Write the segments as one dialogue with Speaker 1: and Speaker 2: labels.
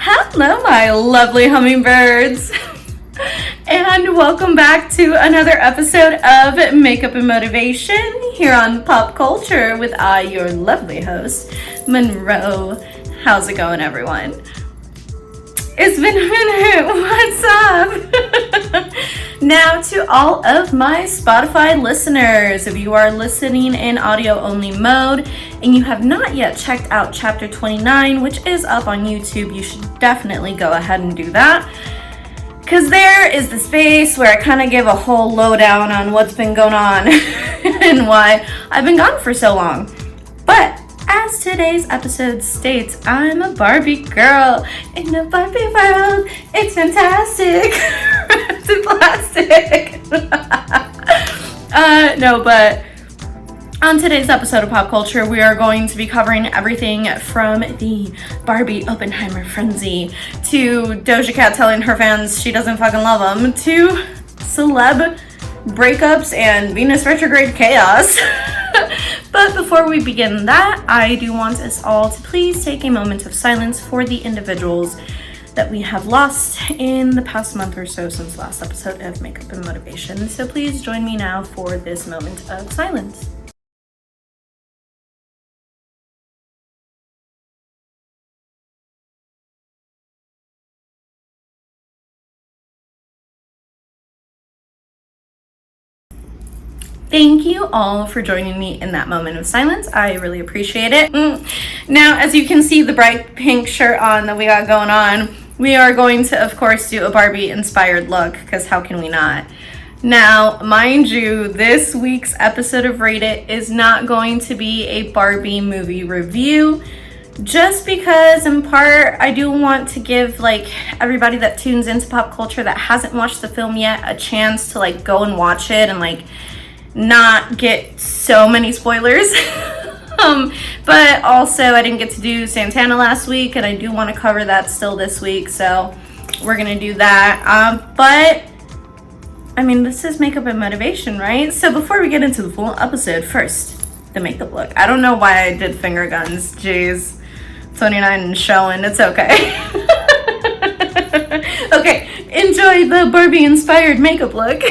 Speaker 1: Hello, my lovely hummingbirds, and welcome back to another episode of Makeup and Motivation here on Pop Culture with your lovely host, Monroe. How's it going, everyone? It's been a minute. What's up? Now, to all of my Spotify listeners, if you are listening in audio-only mode and you have not yet checked out Chapter 29, which is up on YouTube, you should definitely go ahead and do that. Because there is the space where I kind of give a whole lowdown on what's been going on and why I've been gone for so long. But as today's episode states, I'm a Barbie girl in a Barbie world. It's fantastic. Wrapped in plastic. No, but on today's episode of Pop Culture, we are going to be covering everything from the Barbie Oppenheimer frenzy to Doja Cat telling her fans she doesn't fucking love them to celeb breakups and Venus retrograde chaos. But before we begin that, I do want us all to please take a moment of silence for the individuals that we have lost in the past month or so since last episode of Makeup and Motivation. So please join me now for this moment of silence. Thank you all for joining me in that moment of silence. I really appreciate it. Now, as you can see the bright pink shirt on that we got going on, we are going to, of course, do a Barbie-inspired look, because how can we not? Now, mind you, this week's episode of Rate It is not going to be a Barbie movie review, just because, in part, I do want to give, everybody that tunes into pop culture that hasn't watched the film yet a chance to, go and watch it and, not get so many spoilers. But also I didn't get to do Santana last week, and I do want to cover that still this week, so we're gonna do that. But I mean, this is Makeup and Motivation, right? So before we get into the full episode, first the makeup look. I don't know why I did finger guns. Jeez, 29 and showing. It's okay. Okay, enjoy the Barbie inspired makeup look.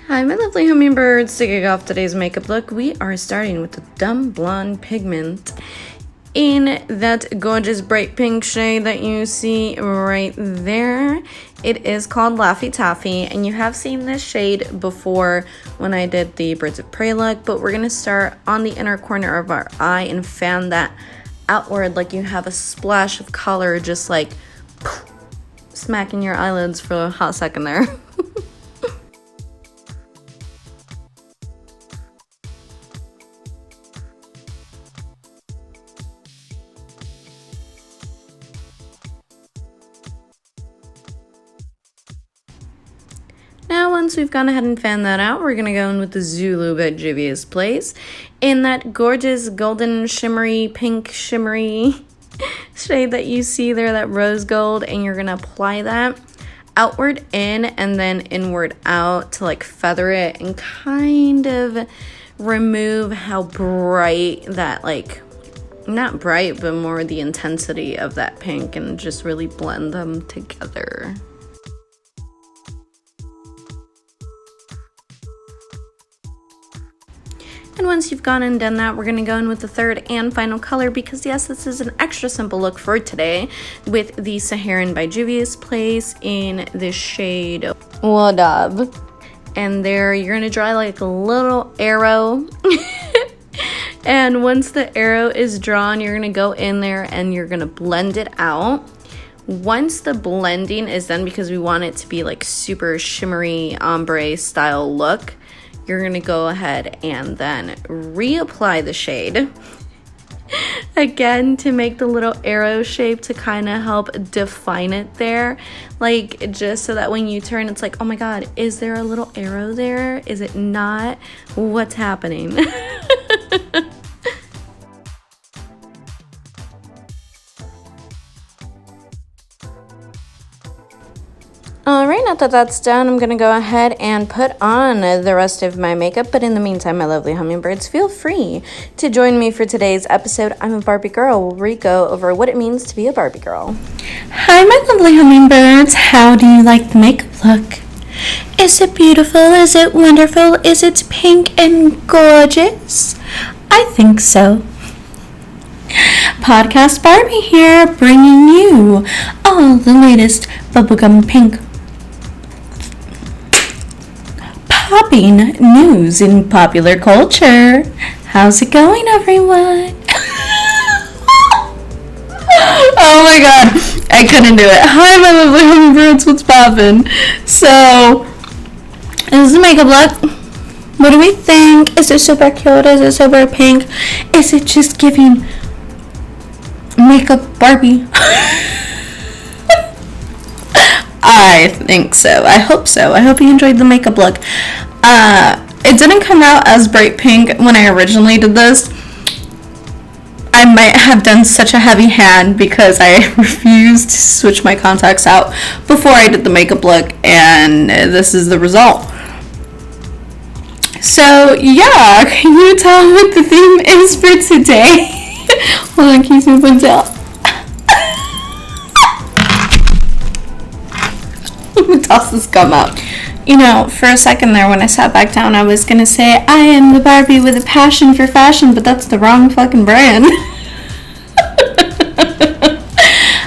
Speaker 1: Hi, my lovely hummingbirds. To kick off today's makeup look, we are starting with the Dumb Blonde Pigment in that gorgeous bright pink shade that you see right there. It is called Laffy Taffy, and you have seen this shade before when I did the Birds of Prey look, but we're going to start on the inner corner of our eye and fan that outward like you have a splash of color just smacking your eyelids for a hot second there. Now, once we've gone ahead and fanned that out, we're going to go in with the Zulu by Juvia's Place in that gorgeous golden shimmery, pink shimmery shade that you see there, that rose gold, and you're going to apply that outward in and then inward out to feather it and kind of remove how bright that, not bright, but more the intensity of that pink, and just really blend them together. And once you've gone and done that, we're going to go in with the third and final color, because yes, this is an extra simple look for today with the Saharan by Juvia's Place in the shade Wodaabe. And there you're going to draw a little arrow. And once the arrow is drawn, you're going to go in there and you're going to blend it out. Once the blending is done, because we want it to be super shimmery ombre style look, you're going to go ahead and then reapply the shade again to make the little arrow shape to kind of help define it there, just so that when you turn, it's oh my god, is there a little arrow there? Is it not? What's happening? Alright, Alright, now that that's done, I'm going to go ahead and put on the rest of my makeup. But in the meantime, my lovely hummingbirds, feel free to join me for today's episode. I'm a Barbie Girl, where we go over what it means to be a Barbie girl. Hi, my lovely hummingbirds. How do you like the makeup look? Is it beautiful? Is it wonderful? Is it pink and gorgeous? I think so. Podcast Barbie here, bringing you all the latest bubblegum pink popping news in popular culture. How's it going, everyone? Oh my god, I couldn't do it. Hi, my lovely hummingbirds, what's poppin'? So, this is the makeup look. What do we think? Is it super cute? Is it super pink? Is it just giving makeup Barbie? I think so. I hope so. I hope you enjoyed the makeup look. It didn't come out as bright pink when I originally did this. I might have done such a heavy hand because I refused to switch my contacts out before I did the makeup look, and this is the result. So yeah, can you tell what the theme is for today? Hold on, can you see my tail? Let me toss this gum out. You know, for a second there when I sat back down, I was gonna say, I am the Barbie with a passion for fashion, but that's the wrong fucking brand.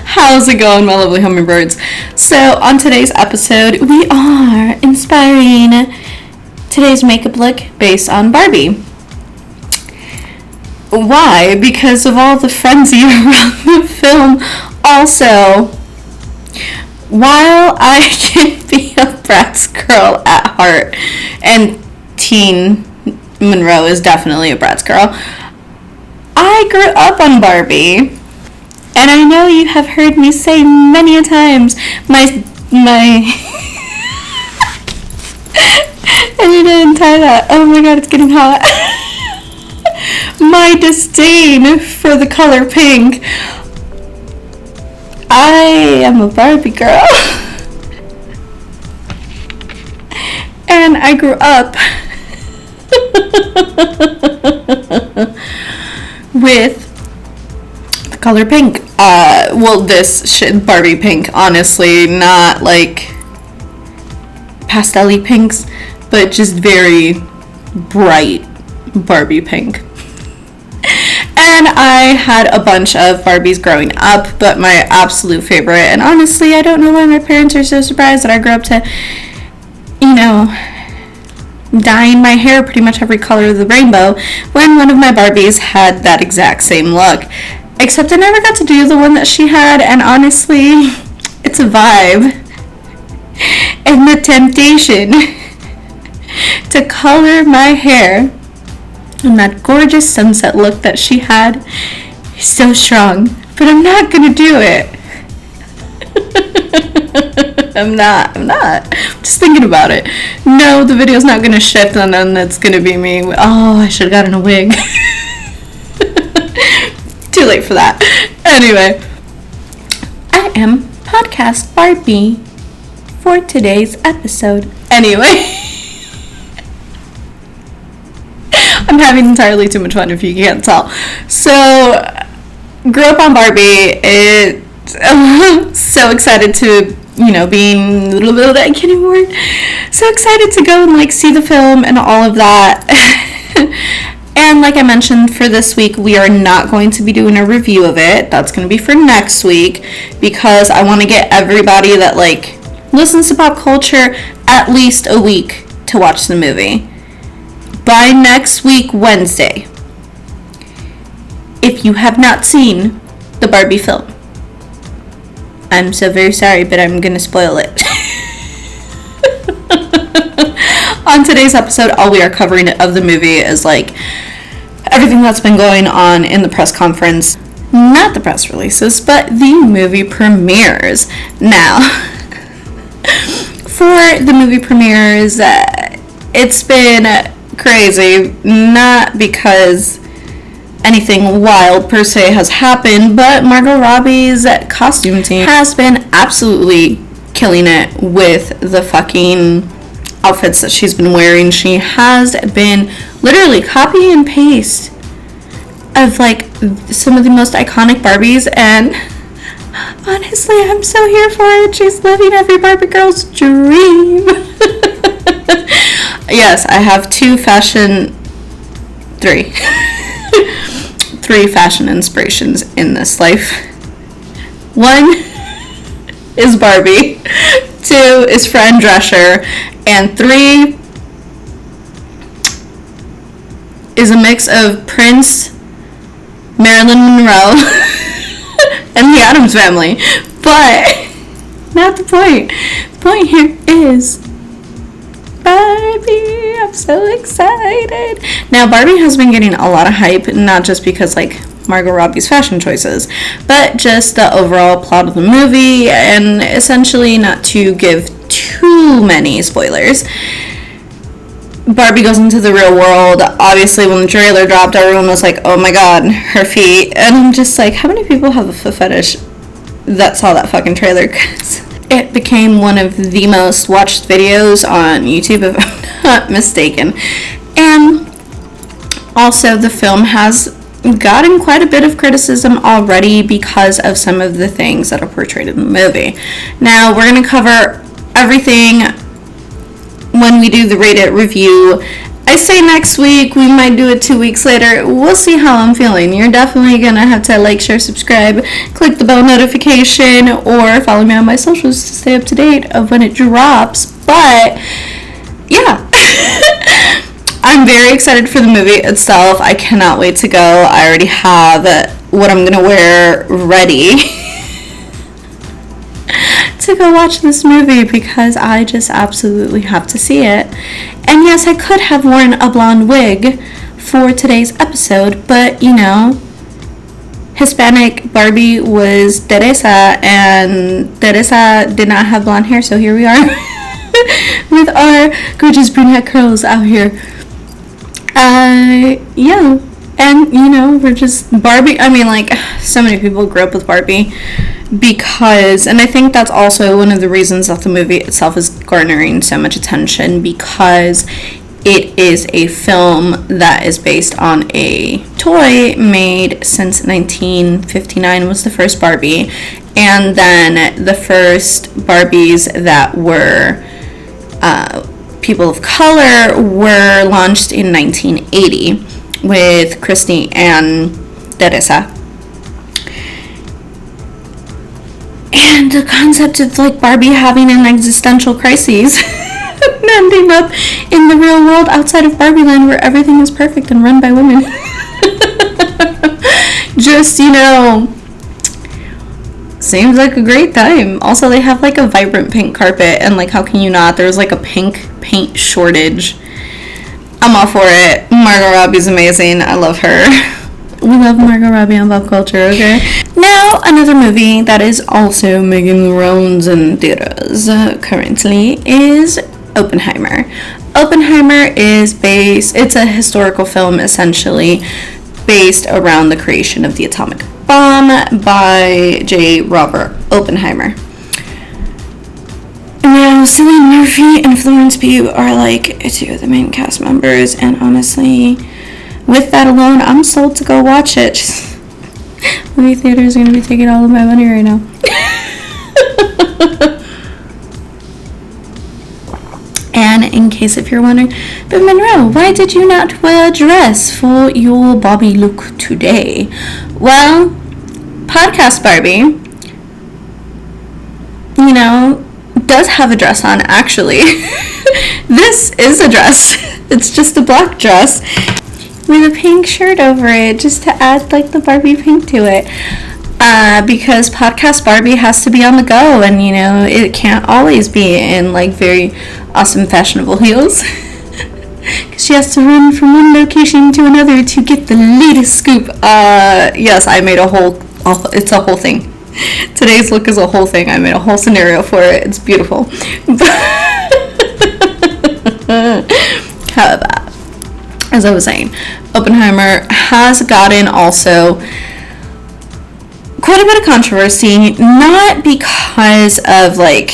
Speaker 1: How's it going, my lovely hummingbirds? So, on today's episode, we are inspiring today's makeup look based on Barbie. Why? Because of all the frenzy around the film. Also, while I can be a Bratz girl at heart, and teen Monroe is definitely a Bratz girl, I grew up on Barbie, and I know you have heard me say many a times my I need to untie that. Oh my god, it's getting hot. My disdain for the color pink. I am a Barbie girl. And I grew up with the color pink. Well, this shit, Barbie pink, honestly, not like pastel-y pinks, but just very bright Barbie pink. And I had a bunch of Barbies growing up, but my absolute favorite, and honestly, I don't know why my parents are so surprised that I grew up to, you know, dyeing my hair pretty much every color of the rainbow, when one of my Barbies had that exact same look. Except I never got to do the one that she had, and honestly, it's a vibe. And the temptation to color my hair in that gorgeous sunset look that she had is so strong, but I'm not gonna do it. I'm not. Just thinking about it. No, the video's not gonna shift, and then it's gonna be me. Oh, I should have gotten a wig. Too late for that. Anyway, I am Podcast Barbie for today's episode. Anyway. I'm having entirely too much fun if you can't tell. So, grew up on Barbie. So excited to, you know, being a little bit, I can't even word. So excited to go and like see the film and all of that. And like I mentioned, for this week, we are not going to be doing a review of it. That's going to be for next week, because I want to get everybody that like listens to pop culture at least a week to watch the movie. By next week, Wednesday, if you have not seen the Barbie film, I'm so very sorry, but I'm going to spoil it. On today's episode, all we are covering of the movie is like everything that's been going on in the press conference. Not the press releases, but the movie premieres. Now, for the movie premieres, it's been crazy, not because anything wild per se has happened, but Margot Robbie's costume team has been absolutely killing it with the fucking outfits that she's been wearing. She has been literally copy and paste of like some of the most iconic Barbies, and honestly, I'm so here for it. She's living every Barbie girl's dream. Yes, I have three fashion inspirations in this life. 1 is Barbie, 2 is Fran Drescher, and 3 is a mix of Prince, Marilyn Monroe, and the Addams Family. But not the point. The point here is Barbie. I'm so excited. Now, Barbie has been getting a lot of hype, not just because like Margot Robbie's fashion choices, but just the overall plot of the movie, and essentially, not to give too many spoilers, Barbie goes into the real world. Obviously, when the trailer dropped, everyone was like, oh my god, her feet. And I'm just like, how many people have a foot fetish that saw that fucking trailer? Because it became one of the most watched videos on YouTube, if I'm not mistaken. And also, the film has gotten quite a bit of criticism already because of some of the things that are portrayed in the movie. Now, we're going to cover everything when we do the Rate It review. I say next week, we might do it 2 weeks later. We'll see how I'm feeling. You're definitely going to have to like, share, subscribe, click the bell notification, or follow me on my socials to stay up to date of when it drops. But, yeah. I'm very excited for the movie itself. I cannot wait to go. I already have what I'm going to wear ready to go watch this movie because I just absolutely have to see it. And yes, I could have worn a blonde wig for today's episode, but you know, Hispanic Barbie was Teresa, and Teresa did not have blonde hair, so here we are with our gorgeous brunette curls out here. Yeah, and you know, we're just Barbie. I mean, like, so many people grew up with Barbie because, and I think that's also one of the reasons that the movie itself is garnering so much attention, because it is a film that is based on a toy made since 1959 was the first Barbie, and then the first Barbies that were people of color were launched in 1980 with Christy and Teresa. And the concept of like Barbie having an existential crisis and ending up in the real world outside of Barbie Land where everything is perfect and run by women. Just, you know, seems like a great time. Also, they have like a vibrant pink carpet, and like, how can you not? There's like a pink paint shortage. I'm all for it. Margot Robbie's amazing. I love her. We love Margot Robbie on pop culture, okay? Now, another movie that is also making the rounds in theaters currently is Oppenheimer. Oppenheimer is it's a historical film essentially based around the creation of the atomic bomb by J. Robert Oppenheimer. Now, Cillian Murphy and Florence Pugh are like two of the main cast members, and honestly, with that alone, I'm sold to go watch it. Movie theaters are going to be taking all of my money right now. And in case if you're wondering, but Monroe, why did you not wear a dress for your Barbie look today? Well, Podcast Barbie, you know, does have a dress on, actually. This is a dress. It's just a black dress with a pink shirt over it, just to add like the Barbie pink to it. Because Podcast Barbie has to be on the go, and you know, it can't always be in like very awesome fashionable heels. Because she has to run from one location to another to get the latest scoop. Yes, I made it's a whole thing. Today's look is a whole thing. I made a whole scenario for it. It's beautiful. However, as I was saying, Oppenheimer has gotten also quite a bit of controversy, not because because of, like,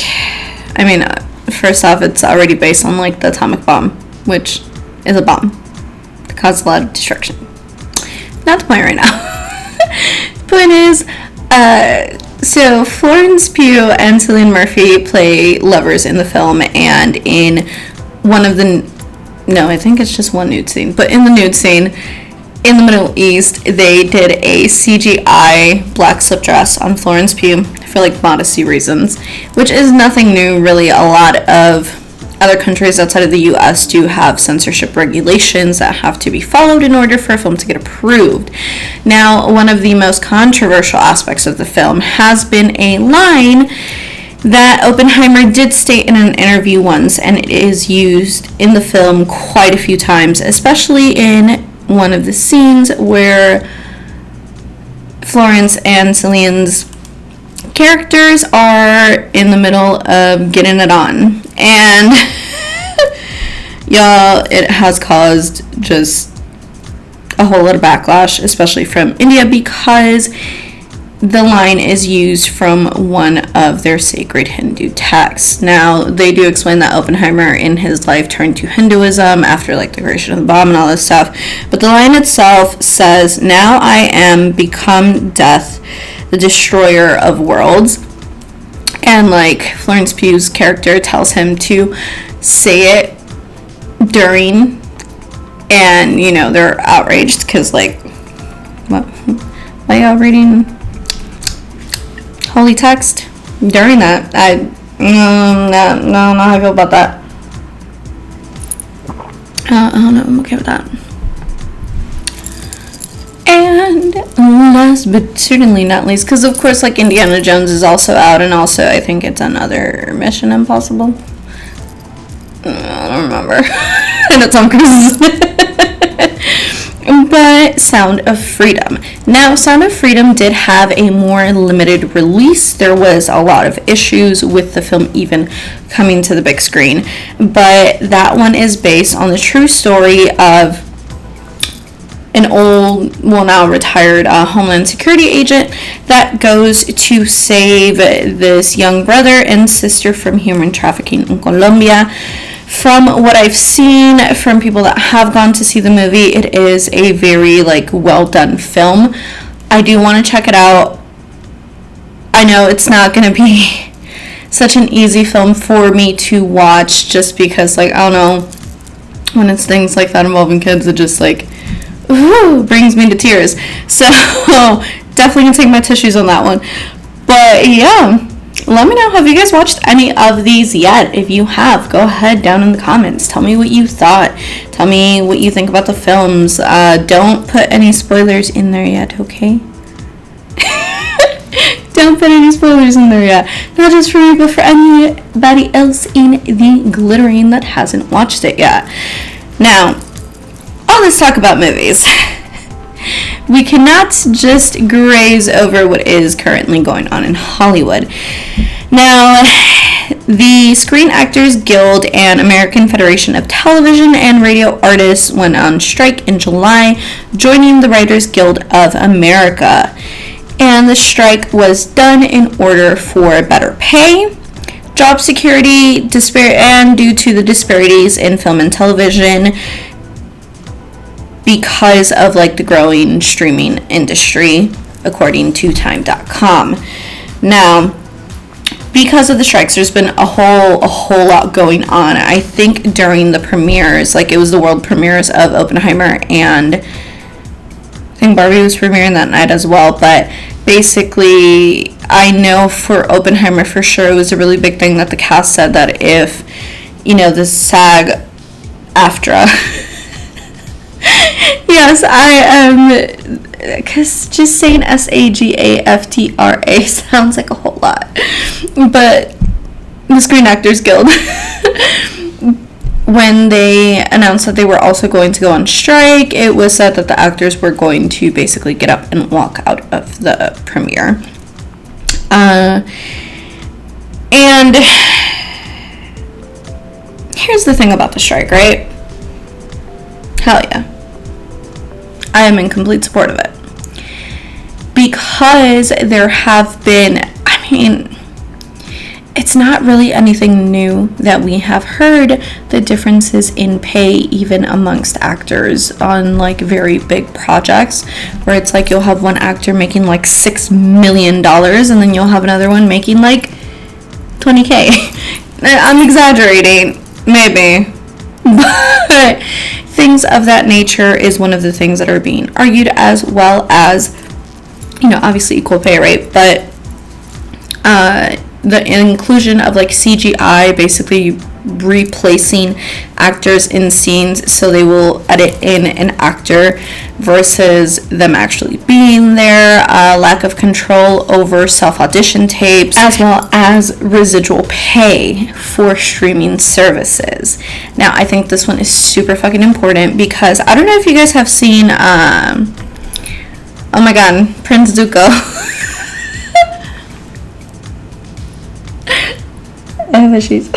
Speaker 1: I mean, first off, it's already based on, like, the atomic bomb, which is a bomb that causes a lot of destruction. Not the point right now. Point is, so Florence Pugh and Cillian Murphy play lovers in the film, and in one of the, no, I think it's just one nude scene, but in the nude scene, in the Middle East, they did a CGI black slip dress on Florence Pugh for, like, modesty reasons, which is nothing new, really. A lot of other countries outside of the US do have censorship regulations that have to be followed in order for a film to get approved. Now, one of the most controversial aspects of the film has been a line that Oppenheimer did state in an interview once, and it is used in the film quite a few times, especially in one of the scenes where Florence and Cillian's characters are in the middle of getting it on, and y'all, it has caused just a whole lot of backlash, especially from India, because the line is used from one of their sacred Hindu texts. Now, they do explain that Oppenheimer in his life turned to Hinduism after, like, the creation of the bomb and all this stuff, but the line itself says, "Now I am become death, the destroyer of worlds," and, like, Florence Pugh's character tells him to say it during, and, you know, they're outraged because, like, what? Why y'all reading holy text during that? I don't know how I feel about that. I don't know, I'm okay with that. And last but certainly not least, because of course, like, Indiana Jones is also out, and also I think it's another Mission Impossible. I don't remember. And it's Tom Cruise. But Sound of Freedom. Now, Sound of Freedom did have a more limited release. There was a lot of issues with the film even coming to the big screen. But that one is based on the true story of an old, well, now retired Homeland Security agent that goes to save this young brother and sister from human trafficking in Colombia. From what I've seen from people that have gone to see the movie, it is a very, like, well done film. I do want to check it out. I know it's not going to be such an easy film for me to watch, just because, like, I don't know, when it's things like that involving kids, it just, like, ooh, brings me to tears. So definitely gonna take my tissues on that one. But yeah, let me know, have you guys watched any of these yet? If you have, go ahead down in the comments, tell me what you thought, tell me what you think about the films. Don't put any spoilers in there yet, okay? Don't put any spoilers in there yet, not just for me, but for anybody else in the glittering that hasn't watched it yet. Now, let's talk about movies. We cannot just graze over what is currently going on in Hollywood. Now, the Screen Actors Guild and American Federation of Television and Radio Artists went on strike in July, joining the Writers Guild of America. And the strike was done in order for better pay, job security, and due to the disparities in film and television, because of, like, the growing streaming industry, according to Time.com. Now, because of the strikes, there's been a whole lot going on. I think during the premieres, like, it was the world premieres of Oppenheimer, and I think Barbie was premiering that night as well, but basically, I know for Oppenheimer for sure, it was a really big thing that the cast said that if, you know, the SAG-AFTRA yes, I am, because just saying SAGAFTRA sounds like a whole lot, but the Screen Actors Guild, when they announced that they were also going to go on strike, it was said that the actors were going to basically get up and walk out of the premiere. And here's the thing about the strike, right? Hell yeah. I am in complete support of it. Because there have been, I mean, it's not really anything new that we have heard the differences in pay even amongst actors on like very big projects, where it's like you'll have one actor making like $6 million and then you'll have another one making like $20K. I'm exaggerating, maybe, but things of that nature is one of the things that are being argued, as well as, you know, obviously equal pay, right? But the inclusion of like CGI, basically replacing actors in scenes, so they will edit in an actor versus them actually being there, lack of control over self-audition tapes, as well as residual pay for streaming services. Now, I think this one is super fucking important because I don't know if you guys have seen, oh my god, Prince Zuko. I have issues.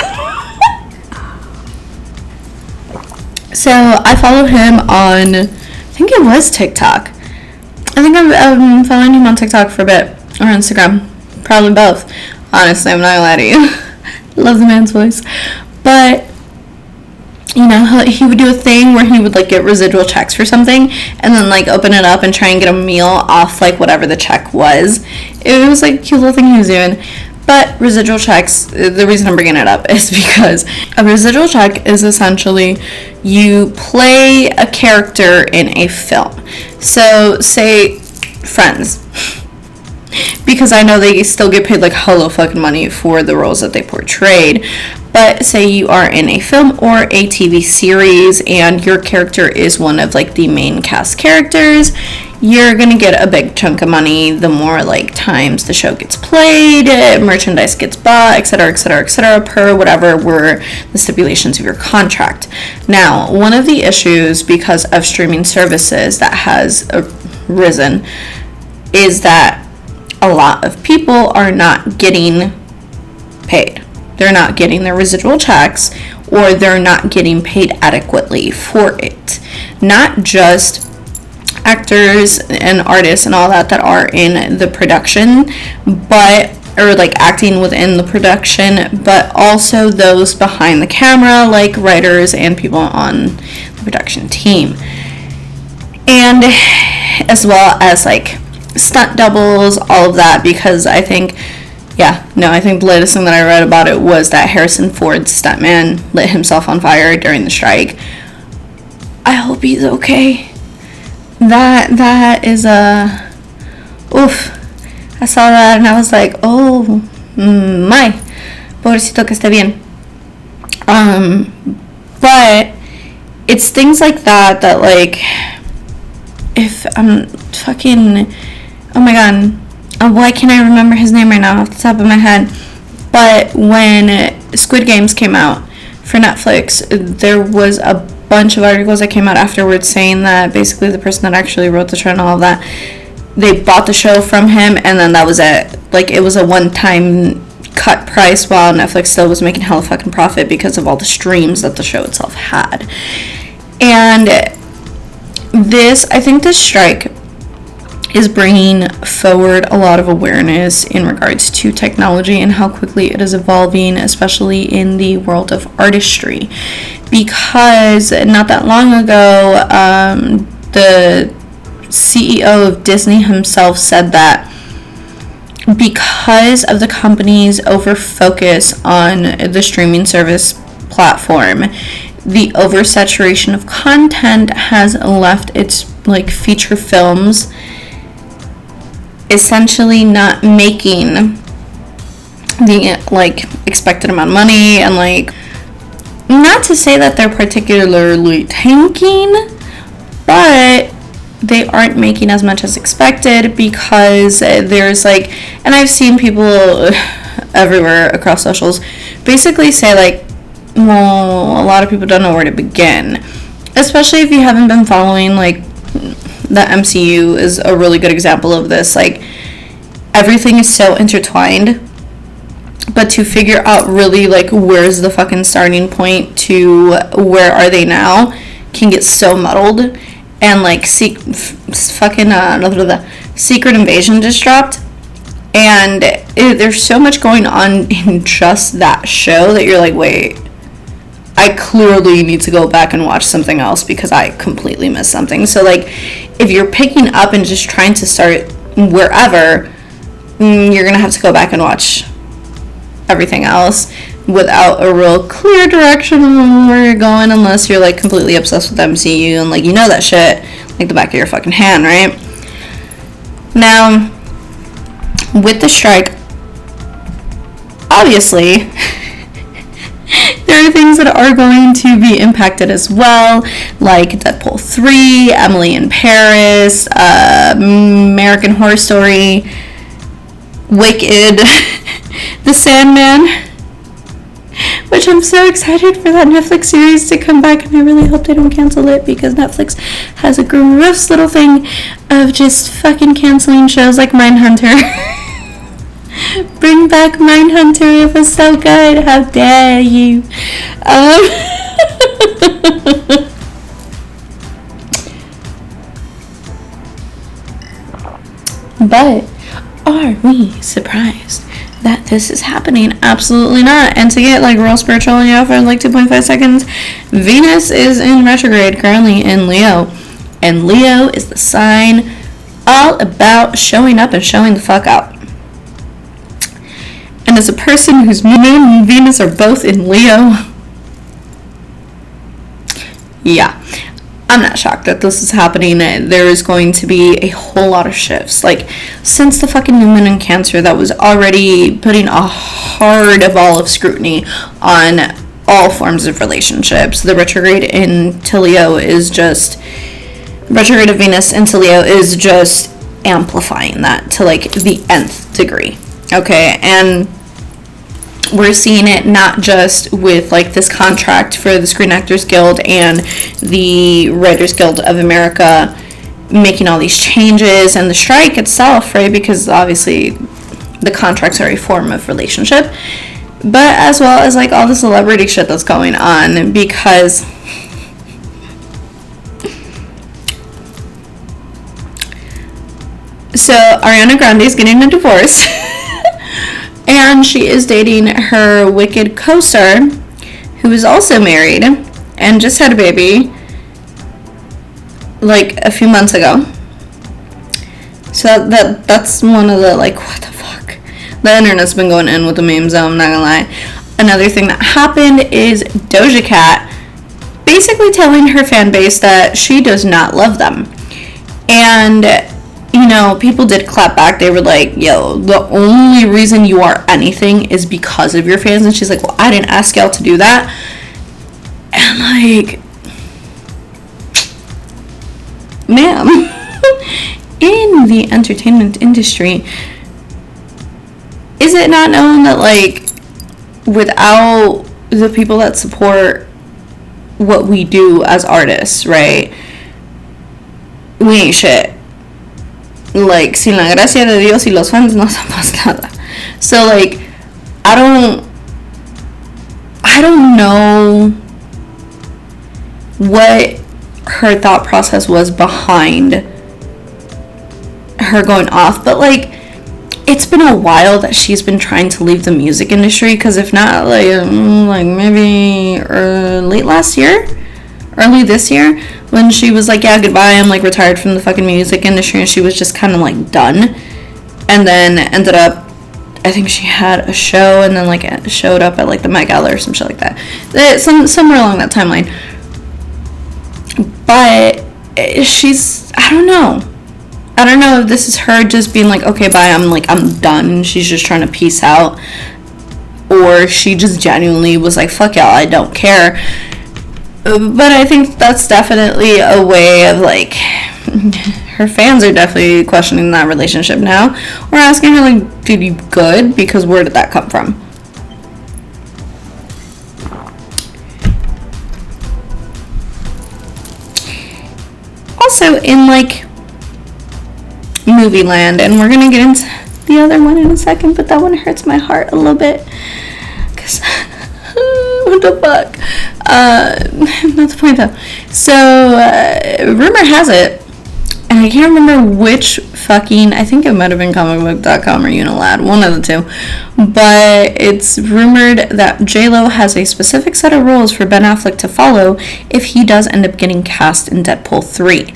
Speaker 1: So I follow him on, I think it was TikTok. I think I'm following him on TikTok for a bit, or Instagram, probably both. Honestly, I'm not gonna lie to you. Love the man's voice. But, you know, he would do a thing where he would like get residual checks for something and then like open it up and try and get a meal off like whatever the check was. It was like a cute little thing he was doing. But residual checks, the reason I'm bringing it up is because a residual check is essentially you play a character in a film. So say Friends, because I know they still get paid like hello fucking money for the roles that they portrayed. But say you are in a film or a TV series and your character is one of like the main cast characters, you're gonna get a big chunk of money the more like times the show gets played, merchandise gets bought, etc., etc., etc., per whatever were the stipulations of your contract. Now, one of the issues because of streaming services that has risen is that a lot of people are not getting paid. They're not getting their residual checks, or they're not getting paid adequately for it. Not just actors and artists and all that are in the production, but or like acting within the production, but also those behind the camera, like writers and people on the production team, and as well as like stunt doubles, all of that. Because I think the latest thing that I read about it was that Harrison Ford's stuntman lit himself on fire during the strike. I hope he's okay. That is oof. I saw that and I was like, oh my, pobrecito que esté bien. But it's things like that like, if I'm fucking, oh my god, why can't I remember his name right now off the top of my head? But when Squid Games came out for Netflix, there was a bunch of articles that came out afterwards saying that basically the person that actually wrote the show and all of that, they bought the show from him and then that was it. Like, it was a one-time cut price while Netflix still was making hella fucking profit because of all the streams that the show itself had. And I think this strike is bringing forward a lot of awareness in regards to technology and how quickly it is evolving, especially in the world of artistry. Because not that long ago, the CEO of Disney himself said that because of the company's over-focus on the streaming service platform, the oversaturation of content has left its like feature films essentially not making the like expected amount of money, and like, not to say that they're particularly tanking, but they aren't making as much as expected because there's like, and I've seen people everywhere across socials basically say like, well, a lot of people don't know where to begin, especially if you haven't been following like the MCU is a really good example of this. Like, everything is so intertwined, but to figure out really like where's the fucking starting point to where are they now can get so muddled. And like Secret Invasion just dropped, And there's so much going on in just that show that you're like, wait, I clearly need to go back and watch something else because I completely missed something. So like, if you're picking up and just trying to start wherever, you're gonna have to go back and watch everything else without a real clear direction on where you're going, unless you're like completely obsessed with MCU and like, you know that shit like the back of your fucking hand, right? Now, with the strike, obviously there are things that are going to be impacted as well, like Deadpool 3, Emily in Paris, American Horror Story, Wicked, The Sandman, which I'm so excited for that Netflix series to come back, and I really hope they don't cancel it, because Netflix has a gross little thing of just fucking canceling shows like Mindhunter. Bring back Mindhunter, it was so good, how dare you. But are we surprised that this is happening? Absolutely not. And to get like real spiritual on you for like 2.5 seconds, Venus is in retrograde currently in Leo, and Leo is the sign all about showing up and showing the fuck out. And as a person whose moon and Venus are both in Leo, yeah, I'm not shocked that this is happening. There is going to be a whole lot of shifts. Like, since the fucking new moon in Cancer, that was already putting a hard ball of scrutiny on all forms of relationships. The retrograde into Leo is just, retrograde of Venus into Leo is just amplifying that to like the nth degree. Okay, and we're seeing it not just with like this contract for the Screen Actors Guild and the Writers Guild of America making all these changes, and the strike itself, right, because obviously the contracts are a form of relationship, but as well as like all the celebrity shit that's going on, because so Ariana Grande is getting a divorce. And she is dating her Wicked co-star, who is also married and just had a baby like a few months ago. So that's one of the like, what the fuck? The internet's been going in with the memes, though, I'm not gonna lie. Another thing that happened is Doja Cat basically telling her fan base that she does not love them. And you know, people did clap back. They were like, yo, the only reason you are anything is because of your fans. And she's like, well, I didn't ask y'all to do that. And like, ma'am, in the entertainment industry, is it not known that like, without the people that support what we do as artists, right, we ain't shit. Like, sin la gracia de Dios y los fans no somos nada. So like, I don't know what her thought process was behind her going off, but like, it's been a while that she's been trying to leave the music industry, because if not like maybe early this year, when she was like, yeah, goodbye, I'm like retired from the fucking music industry, and she was just kind of like done, and then ended up, I think she had a show, and then like showed up at like the Met Gala or some shit like that, somewhere along that timeline. But she's, I don't know if this is her just being like, okay, bye, I'm done, and she's just trying to peace out, or she just genuinely was like, fuck y'all, I don't care. But I think that's definitely a way of like, her fans are definitely questioning that relationship now, or asking her like, did you good, because where did that come from? Also in like movie land, and we're gonna get into the other one in a second, but that one hurts my heart a little bit, because what the fuck, not the point though. So rumor has it, and I can't remember which fucking, I think it might have been comicbook.com or Unilad, one of the two, but it's rumored that JLo has a specific set of rules for Ben Affleck to follow if he does end up getting cast in Deadpool 3.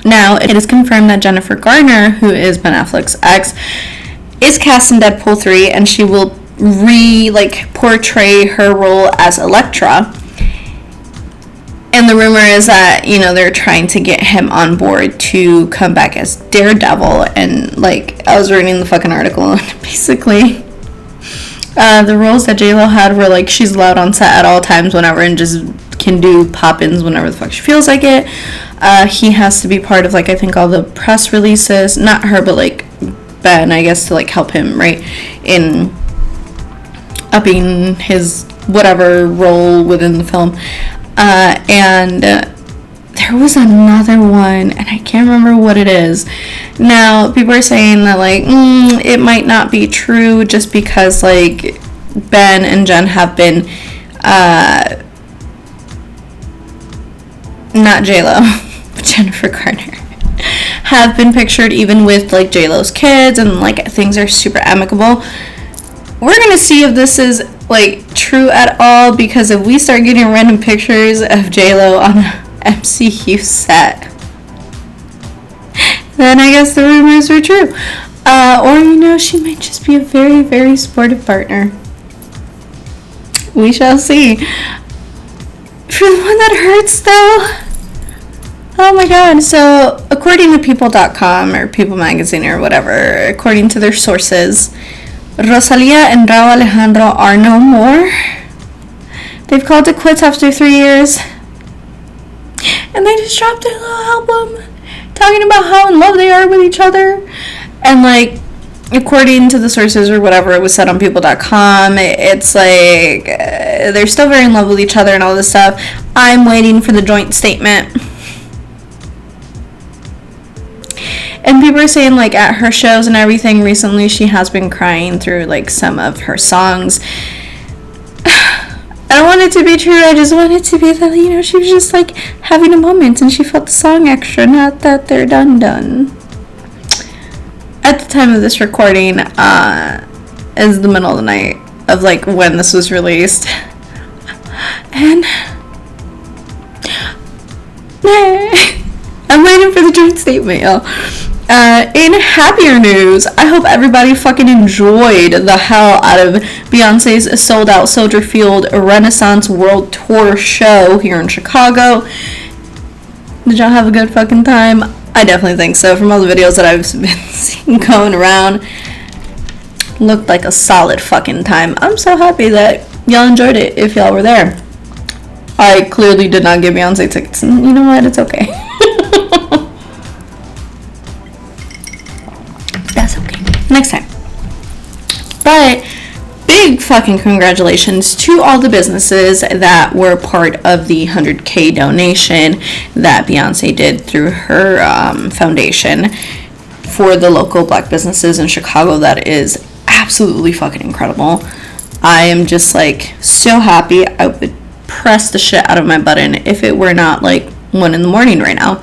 Speaker 1: Now, it is confirmed that Jennifer Garner, who is Ben Affleck's ex, is cast in Deadpool 3, and she will portray her role as Elektra. And the rumor is that, you know, they're trying to get him on board to come back as Daredevil. And, I was reading the fucking article, and basically, the rules that JLo had were, she's allowed on set at all times whenever and just can do pop-ins whenever the fuck she feels like it. He has to be part of, I think all the press releases. Not her, but, Ben, I guess, to, help him, right, in upping his whatever role within the film. And there was another one, and I can't remember what it is. Now, people are saying that, it might not be true just because, Ben and Jen have been, not JLo, but Jennifer Garner, have been pictured even with, JLo's kids, and, things are super amicable. We're gonna see if this is true at all, because if we start getting random pictures of JLo on an MCU set, then I guess the rumors were true. Or, she might just be a very, very supportive partner. We shall see. For the one that hurts, though, oh my god. So, according to People.com or People Magazine or whatever, according to their sources, Rosalia and Rauw Alejandro are no more. They've called it quits after 3 years. And they just dropped their little album talking about how in love they are with each other. And, according to the sources or whatever it was said on People.com, it's they're still very in love with each other and all this stuff. I'm waiting for the joint statement. And people are saying, at her shows and everything recently, she has been crying through, some of her songs. I don't want it to be true. I just want it to be that, she was just, having a moment and she felt the song extra, not that they're done. At the time of this recording, is the middle of the night of, when this was released. And I'm waiting for the joint statement, y'all. In happier news, I hope everybody fucking enjoyed the hell out of Beyonce's sold-out Soldier Field Renaissance World Tour show here in Chicago. Did y'all have a good fucking time? I definitely think so. From all the videos that I've been seeing going around, looked like a solid fucking time. I'm so happy that y'all enjoyed it if y'all were there. I clearly did not get Beyonce tickets, and you know what? It's okay. That's okay. Next time. But big fucking congratulations to all the businesses that were part of the 100K donation that Beyonce did through her foundation for the local black businesses in Chicago. That is absolutely fucking incredible. I am just so happy. I would press the shit out of my button if it were not 1 in the morning right now.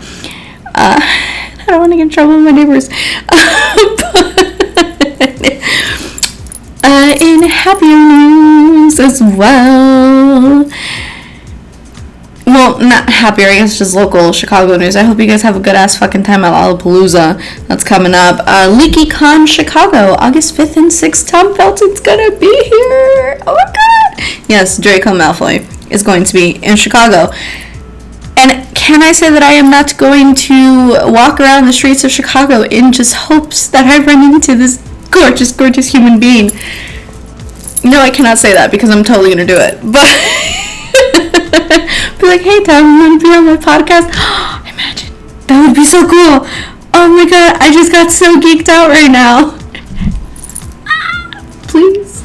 Speaker 1: I don't want to get in trouble with my neighbors. In happier news as well. Well, not happier, I guess just local Chicago news. I hope you guys have a good ass fucking time at Lollapalooza. That's coming up. LeakyCon Chicago, August 5th and 6th. Tom Felton's gonna be here. Oh my god. Yes, Draco Malfoy is going to be in Chicago. And can I say that I am not going to walk around the streets of Chicago in just hopes that I run into this gorgeous, gorgeous human being? No, I cannot say that because I'm totally going to do it. But be like, hey, Tom, you want to be on my podcast? Imagine. That would be so cool. Oh my god, I just got so geeked out right now. Please.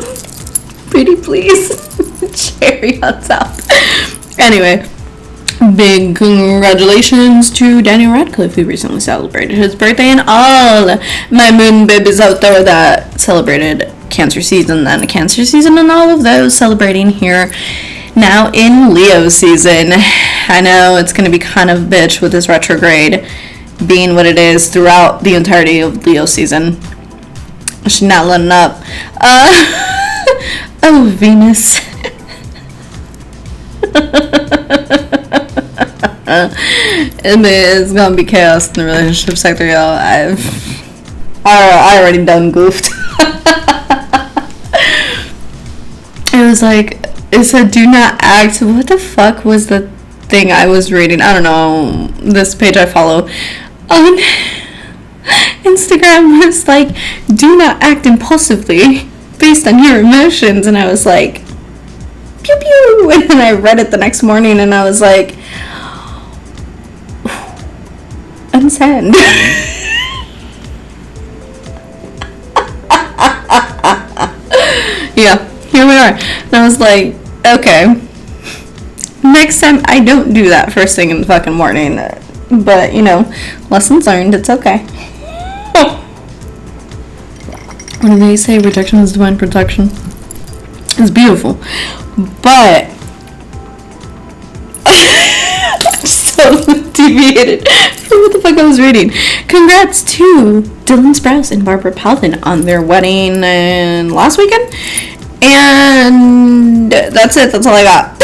Speaker 1: Pretty please. Cherry on top. Anyway. Big congratulations to Daniel Radcliffe, who recently celebrated his birthday, and all my moon babies out there that celebrated Cancer season, then Cancer season, and all of those celebrating here now in Leo season. I know it's going to be kind of bitch with this retrograde being what it is throughout the entirety of Leo season. She's not letting up. Oh, Venus. And it's gonna be chaos in the relationship sector, y'all. I already done goofed. It said do not act. What the fuck was the thing I was reading? I don't know. This page I follow on Instagram was like, do not act impulsively based on your emotions. And I was like, pew pew. And then I read it the next morning and I was like, unsend. Yeah, here we are. And I was like, okay, next time I don't do that first thing in the fucking morning. But, you know, lessons learned, it's okay. What do they say? Rejection is divine protection. It's beautiful. But I just so deviated from what the fuck I was reading. Congrats to Dylan Sprouse and Barbara Palvin on their wedding last weekend. And that's it. That's all I got.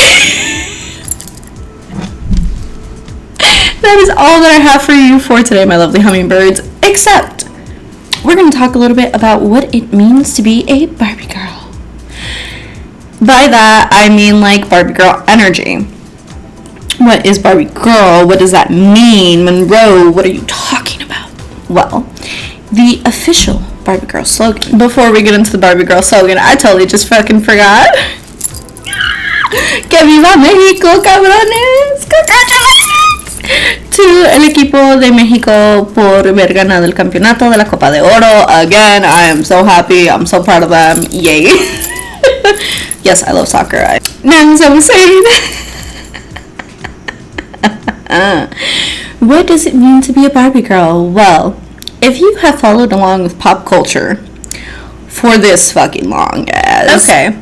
Speaker 1: That is all that I have for you for today, my lovely hummingbirds. Except, we're going to talk a little bit about what it means to be a Barbie girl. By that, I mean like Barbie girl energy. What is Barbie girl? What does that mean? Monroe, what are you talking about? Well, the official Barbie girl slogan. Before we get into the Barbie girl slogan, I totally just fucking forgot. Que viva México, cabrones! To el equipo de México por haber ganado el campeonato de la Copa de Oro. Again, I am so happy. I'm so proud of them. Yay. Yes, I love soccer. Now, as I was saying, what does it mean to be a Barbie girl? Well, if you have followed along with pop culture for this fucking long, yes. Okay.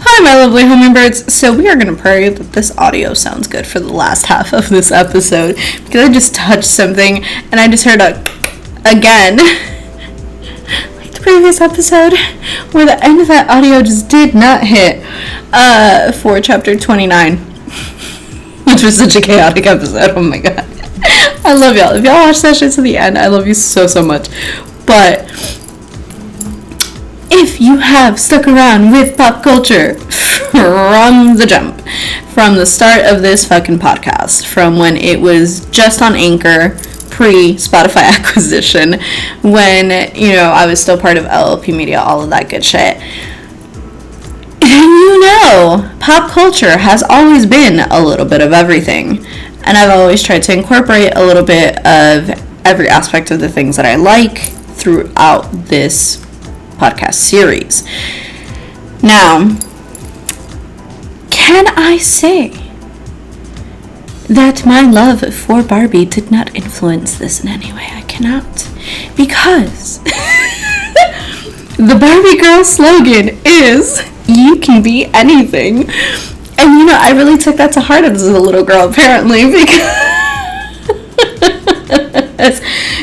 Speaker 1: Hi, my lovely hummingbirds. So we are going to pray that this audio sounds good for the last half of this episode, because I just touched something and I just heard again, like the previous episode, where the end of that audio just did not hit for chapter 29, which was such a chaotic episode. Oh my god. I love y'all. If y'all watch that shit to the end, I love you so, so much. But if you have stuck around with pop culture from the jump, from the start of this fucking podcast, from when it was just on Anchor, pre-Spotify acquisition, when, you know, I was still part of LLP Media, all of that good shit, you know, pop culture has always been a little bit of everything. And I've always tried to incorporate a little bit of every aspect of the things that I like throughout this podcast series. Now, can I say that my love for Barbie did not influence this in any way? I cannot. Because the Barbie girl slogan is, you can be anything. And, you know, I really took that to heart as a little girl, apparently, because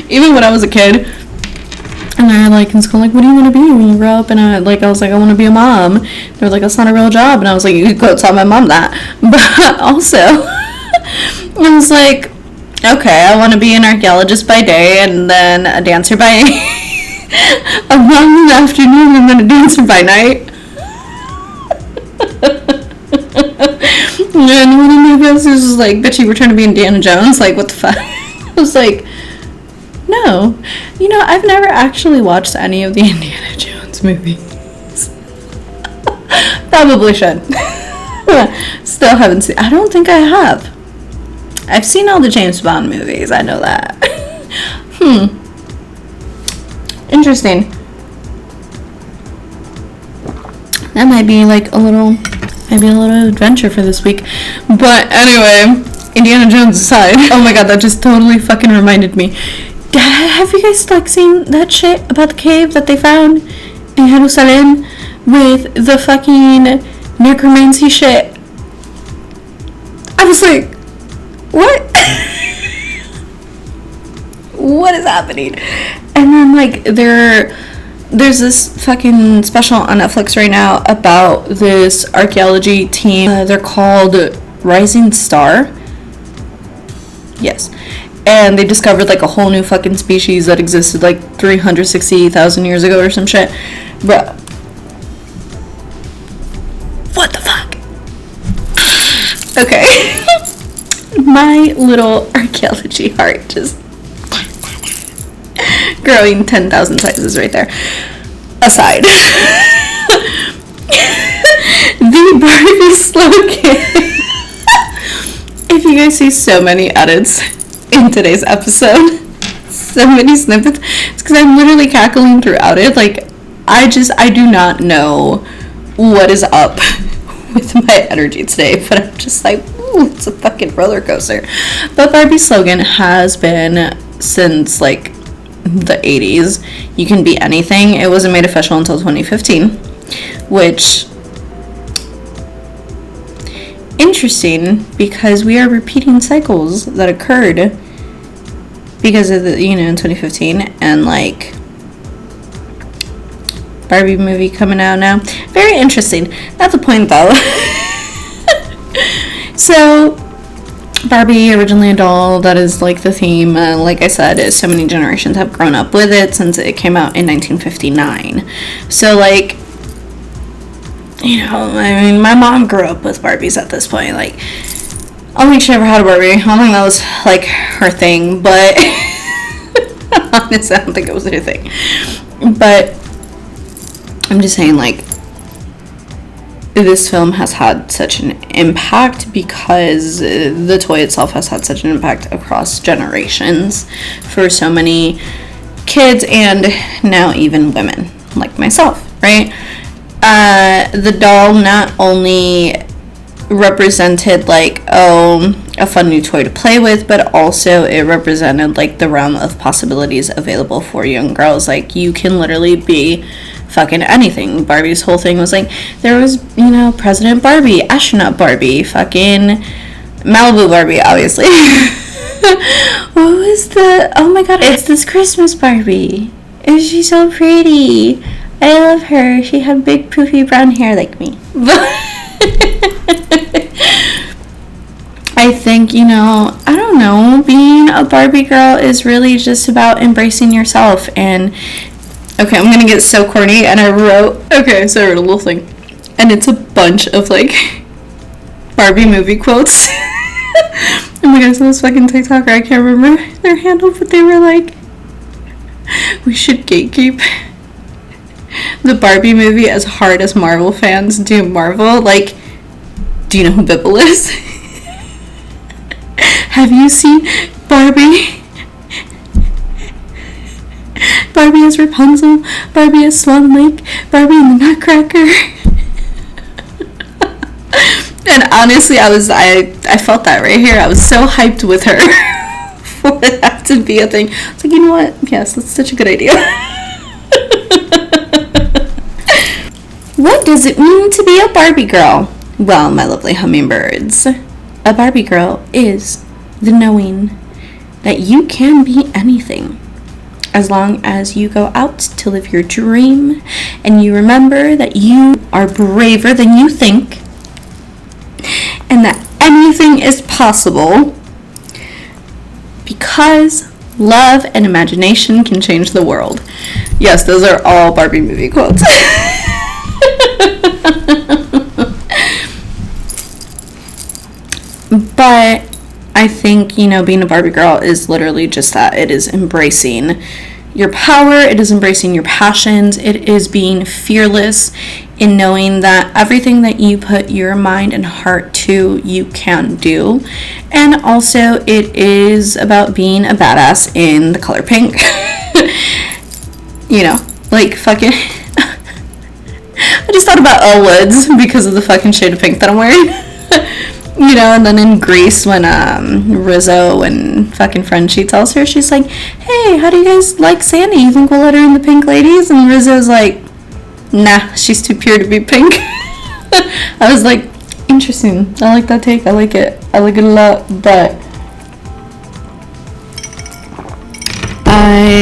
Speaker 1: even when I was a kid, and they're like in school, like, what do you want to be when you grow up? And I was like, I want to be a mom. They were like, that's not a real job. And I was like, you could go tell my mom that. But also, I was like, okay, I want to be an archaeologist by day, and then a dancer by a mom in the afternoon, and then a dancer by night. And one of my friends was like, bitch, you were trying to be Indiana Jones? Like, what the fuck? I was like, no. You know, I've never actually watched any of the Indiana Jones movies. Probably should. Still haven't seen. I don't think I have. I've seen all the James Bond movies. I know that. Interesting. That might be like a little adventure for this week. But anyway, Indiana Jones aside. Oh my god, that just totally fucking reminded me. Have you guys like seen that shit about the cave that they found in Jerusalem with the fucking necromancy shit? I was like, what? what is happening? And then like there's this fucking special on Netflix right now about this archaeology team. They're called Rising Star. Yes. And they discovered like a whole new fucking species that existed like 360,000 years ago or some shit. Bruh. What the fuck? Okay. My little archaeology heart just growing 10,000 sizes right there. Aside. The Barbie slogan. If you guys see so many edits in today's episode, so many snippets, it's because I'm literally cackling throughout it. Like, I do not know what is up with my energy today, but I'm just like, ooh, it's a fucking roller coaster. But Barbie's slogan has been since like the 80s. You can be anything. It wasn't made official until 2015, which interesting because we are repeating cycles that occurred because of the, in 2015, and like Barbie movie coming out now. Very interesting. Not the point though. So Barbie, originally a doll, that is like the theme. Like I said, so many generations have grown up with it since it came out in 1959. So like, I mean, my mom grew up with Barbies at this point. Like, I don't think she ever had a Barbie. I don't think that was like her thing, but honestly, I don't think it was her thing. But I'm just saying, like, this film has had such an impact because the toy itself has had such an impact across generations for so many kids and now even women like myself, right? The doll not only represented like, a fun new toy to play with, but also it represented like the realm of possibilities available for young girls. Like, you can literally be fucking anything. Barbie's whole thing was like, there was, President Barbie, astronaut Barbie, fucking Malibu Barbie, obviously. What was oh my god, it's this Christmas Barbie. Is she so pretty? I love her. She had big poofy brown hair like me. I think, I don't know, being a Barbie girl is really just about embracing yourself. And okay, I'm gonna get so corny, and I wrote a little thing, and it's a bunch of like Barbie movie quotes. Oh my god, so this fucking TikToker, I can't remember their handle, but they were like, we should gatekeep the Barbie movie as hard as Marvel fans do Marvel. Like, do you know who Bibble is? Have you seen Barbie? Barbie as Rapunzel, Barbie as Swan Lake, Barbie in the Nutcracker. And honestly, I felt that right here. I was so hyped with her for that to be a thing. It's like, you know what? Yes, that's such a good idea. What does it mean to be a Barbie girl? Well, my lovely hummingbirds, a Barbie girl is the knowing that you can be anything as long as you go out to live your dream and you remember that you are braver than you think and that anything is possible because love and imagination can change the world. Yes, those are all Barbie movie quotes. But I think, being a Barbie girl is literally just that. It is embracing your power. It is embracing your passions. It is being fearless in knowing that everything that you put your mind and heart to, you can do. And also, it is about being a badass in the color pink. Like fucking... I just thought about Elle Woods because of the fucking shade of pink that I'm wearing. And then in Grease, when Rizzo and fucking Frenchie tells her, she's like, hey, how do you guys like Sandy? You think we'll let her in the Pink Ladies? And Rizzo's like, nah, she's too pure to be pink. I was like, interesting. I like that take. I like it. I like it a lot. But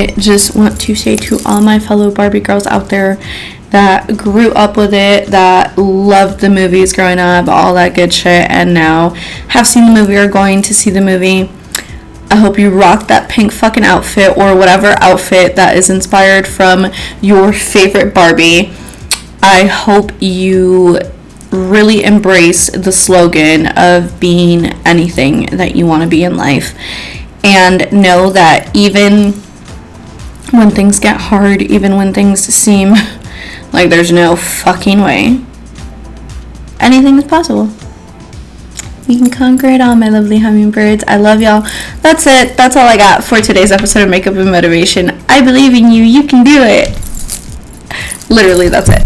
Speaker 1: I just want to say to all my fellow Barbie girls out there that grew up with it, that loved the movies growing up, all that good shit, and now have seen the movie or going to see the movie, I hope you rock that pink fucking outfit or whatever outfit that is inspired from your favorite Barbie. I hope you really embrace the slogan of being anything that you want to be in life, and know that even when things get hard, even when things seem like there's no fucking way, anything is possible. You can conquer it all, my lovely hummingbirds. I love y'all. That's it. That's all I got for today's episode of Makeup and Motivation. I believe in you. You can do it. Literally, that's it.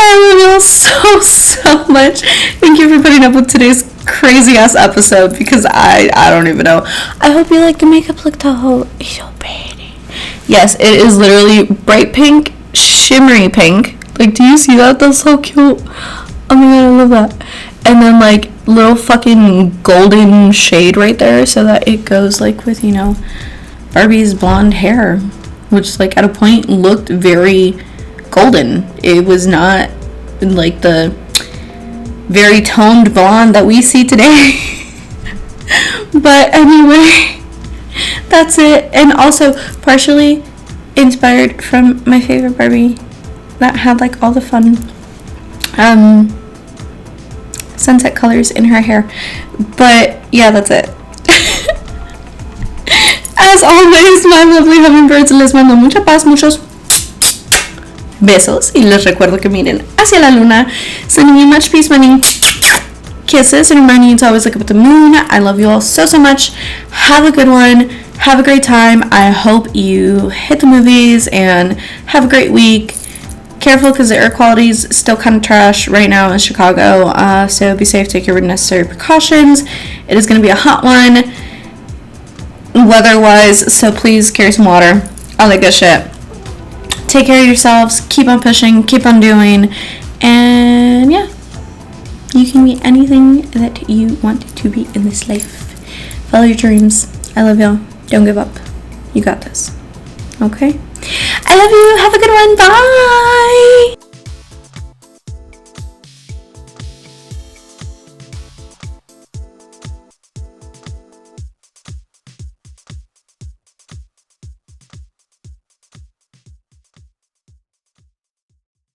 Speaker 1: I love y'all so much. Thank you for putting up with today's crazy ass episode, because I don't even know. I hope you like the makeup look though. It's so pretty. Yes, it is literally bright pink, shimmery pink. Like, do you see that? That's so cute. Oh my god, I love that. And then like little fucking golden shade right there, so that it goes like with, you know, Barbie's blonde hair, which like at a point looked very golden. It was not like the very toned blonde that we see today. But anyway, that's it. And also partially inspired from my favorite Barbie that had like all the fun sunset colors in her hair. But yeah, that's it. As always, my lovely hummingbirds, les mando mucha paz, muchos besos, y les recuerdo que miren hacia la luna. Sending you much peace, money, kisses, and reminding you to always look up at the moon. I love you all so much. Have a good one. Have a great time. I hope you hit the movies and have a great week. Careful, because the air quality is still kind of trash right now in Chicago. So be safe. Take your necessary precautions. It is going to be a hot one weather-wise, so please carry some water. All that good shit. Take care of yourselves. Keep on pushing. Keep on doing. And yeah, you can be anything that you want to be in this life. Follow your dreams. I love y'all. Don't give up. You got this. Okay? I love you. Have a good one. Bye.